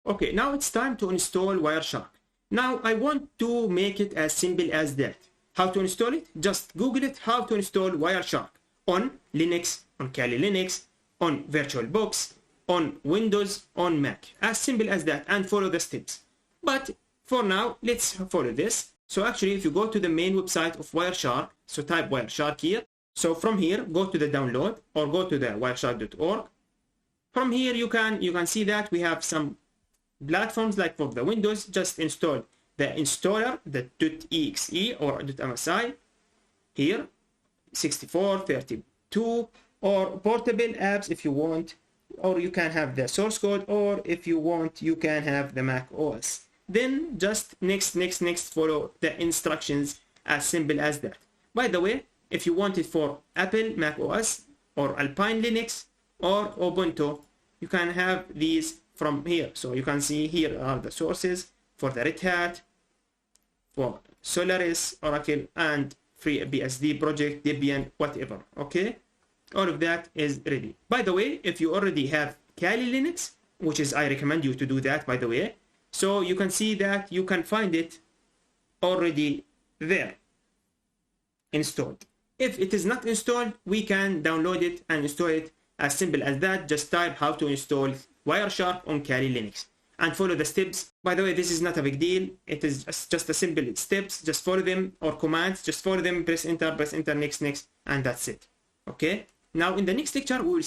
Okay, now it's time to install Wireshark. Now I want to make it as simple as that. How to install it? Just Google it, how to install Wireshark on Linux, on Kali Linux, on VirtualBox, on Windows, on Mac. As simple as that, and follow the steps. But for now, let's follow this. So actually, if you go to the main website of Wireshark, so type Wireshark here. So from here, go to the download or go to the wireshark.org. From here, you can see that we have some platforms. Like for the Windows, just install the installer, the .exe or .msi here, 64, 32, or portable apps if you want, or you can have the source code, or if you want, you can have the Mac OS. Then just next, follow the instructions, as simple as that. By the way, if you want it for Apple, Mac OS, or Alpine Linux, or Ubuntu, you can have these from here. So you can see here are the sources for the Red Hat, for Solaris, Oracle, and FreeBSD project, Debian, whatever. Okay, all of that is ready. By the way, if you already have Kali Linux, which is, I recommend you to do that, by the way, so you can see that you can find it already there installed. If it is not installed, we can download it and install it, as simple as that. Just type how to install Wireshark on Kali Linux and follow the steps. By the way, this is not a big deal. It is just a simple steps. Just follow them, or commands. Just follow them, press enter, next, and that's it. Okay. Now in the next lecture, we will